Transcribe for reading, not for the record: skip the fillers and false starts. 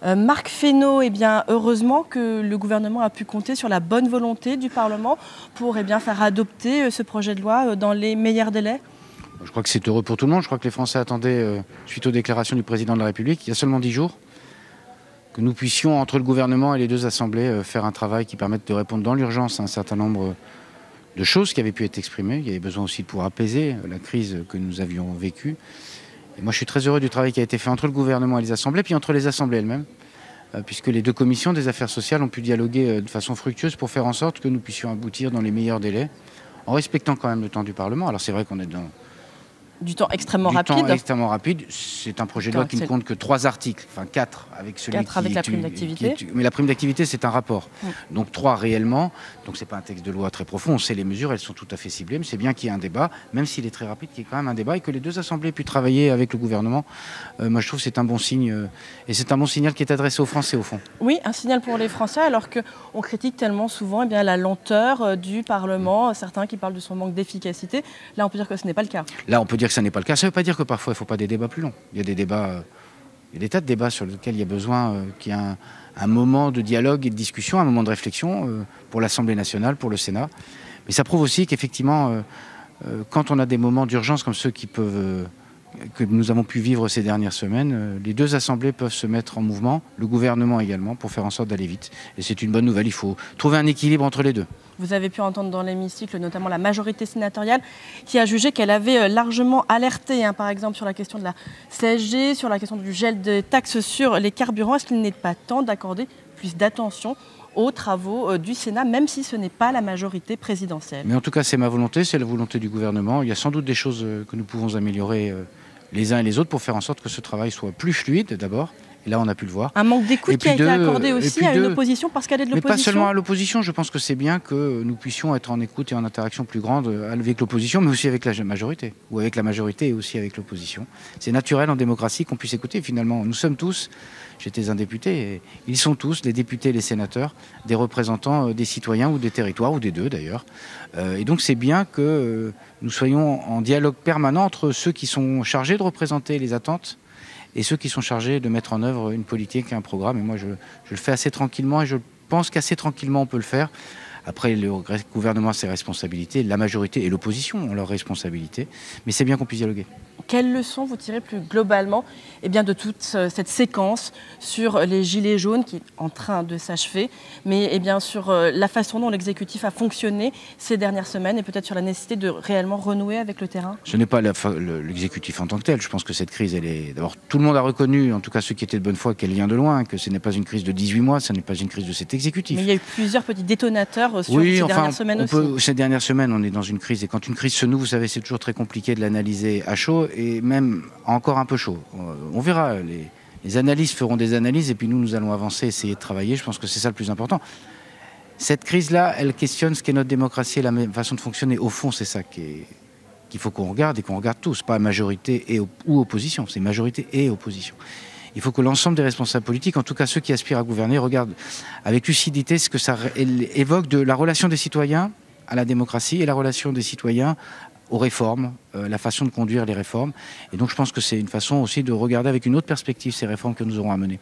Marc Fesneau, heureusement que le gouvernement a pu compter sur la bonne volonté du Parlement pour faire adopter ce projet de loi dans les meilleurs délais. Je crois que c'est heureux pour tout le monde. Je crois que les Français attendaient, suite aux déclarations du président de la République, il y a seulement 10 jours, que nous puissions, entre le gouvernement et les deux assemblées, faire un travail qui permette de répondre dans l'urgence à un certain nombre de choses qui avaient pu être exprimées. Il y avait besoin aussi de pouvoir apaiser la crise que nous avions vécue. Et moi, je suis très heureux du travail qui a été fait entre le gouvernement et les assemblées, puis entre les assemblées elles-mêmes, puisque les deux commissions des affaires sociales ont pu dialoguer de façon fructueuse pour faire en sorte que nous puissions aboutir dans les meilleurs délais, en respectant quand même le temps du Parlement. Alors c'est vrai qu'on est dans du temps extrêmement rapide. C'est un projet de loi qui ne compte que 3 articles, enfin 4 avec celui 4 avec la prime d'activité. Mais la prime d'activité, c'est un rapport. Donc 3 réellement. Donc c'est pas un texte de loi très profond. On sait les mesures, elles sont tout à fait ciblées. Mais c'est bien qu'il y ait un débat, même s'il est très rapide, qu'il y ait quand même un débat et que les deux assemblées puissent travailler avec le gouvernement. Moi, je trouve que c'est un bon signe. Et c'est un bon signal qui est adressé aux Français, au fond. Oui, un signal pour les Français, alors qu'on critique tellement souvent la lenteur du Parlement. Certains qui parlent de son manque d'efficacité. Là, on peut dire que ce n'est pas le cas. Là, on peut dire que ça n'est pas le cas. Ça ne veut pas dire que parfois il ne faut pas des débats plus longs. Il y a des débats, il y a des tas de débats sur lesquels il y a besoin qu'il y ait un moment de dialogue et de discussion, un moment de réflexion pour l'Assemblée nationale, pour le Sénat. Mais ça prouve aussi qu'effectivement, quand on a des moments d'urgence comme ceux que nous avons pu vivre ces dernières semaines, les deux assemblées peuvent se mettre en mouvement, le gouvernement également, pour faire en sorte d'aller vite. Et c'est une bonne nouvelle. Il faut trouver un équilibre entre les deux. Vous avez pu entendre dans l'hémicycle notamment la majorité sénatoriale qui a jugé qu'elle avait largement alerté, par exemple sur la question de la CSG, sur la question du gel des taxes sur les carburants. Est-ce qu'il n'est pas temps d'accorder plus d'attention aux travaux du Sénat, même si ce n'est pas la majorité présidentielle? Mais en tout cas, c'est ma volonté, c'est la volonté du gouvernement. Il y a sans doute des choses que nous pouvons améliorer les uns et les autres pour faire en sorte que ce travail soit plus fluide d'abord. Et là, on a pu le voir. Un manque d'écoute qui a été accordé aussi à une opposition parce qu'elle est de l'opposition. Mais pas seulement à l'opposition. Je pense que c'est bien que nous puissions être en écoute et en interaction plus grande avec l'opposition, mais aussi avec la majorité. Ou avec la majorité et aussi avec l'opposition. C'est naturel en démocratie qu'on puisse écouter. Finalement, nous sommes tous, j'étais un député, et ils sont tous, les députés et les sénateurs, des représentants des citoyens ou des territoires, ou des deux d'ailleurs. Et donc c'est bien que nous soyons en dialogue permanent entre ceux qui sont chargés de représenter les attentes et ceux qui sont chargés de mettre en œuvre une politique et un programme. Et moi, je le fais assez tranquillement, et je pense qu'assez tranquillement, on peut le faire. Après, le gouvernement a ses responsabilités, la majorité et l'opposition ont leurs responsabilités. Mais c'est bien qu'on puisse dialoguer. Quelles leçons vous tirez plus globalement de toute cette séquence sur les gilets jaunes qui est en train de s'achever, mais sur la façon dont l'exécutif a fonctionné ces dernières semaines et peut-être sur la nécessité de réellement renouer avec le terrain? Ce n'est pas l'exécutif en tant que tel. Je pense que cette crise, elle est... D'abord, tout le monde a reconnu, en tout cas ceux qui étaient de bonne foi, qu'elle vient de loin, que ce n'est pas une crise de 18 mois, ce n'est pas une crise de cet exécutif. Mais il y a eu plusieurs petits détonateurs sur ces dernières semaines aussi. Ces dernières semaines, on est dans une crise, et quand une crise se noue, vous savez, c'est toujours très compliqué de l'analyser à chaud, et même encore un peu chaud. On verra, les analystes feront des analyses, et puis nous allons avancer, essayer de travailler. Je pense que c'est ça le plus important. Cette crise-là, elle questionne ce qu'est notre démocratie et la même façon de fonctionner. Au fond, c'est ça qu'il faut qu'on regarde, et qu'on regarde tous, pas majorité ou opposition, c'est majorité et opposition. Il faut que l'ensemble des responsables politiques, en tout cas ceux qui aspirent à gouverner, regardent avec lucidité ce que ça évoque de la relation des citoyens à la démocratie et la relation des citoyens aux réformes, la façon de conduire les réformes. Et donc je pense que c'est une façon aussi de regarder avec une autre perspective ces réformes que nous aurons à mener.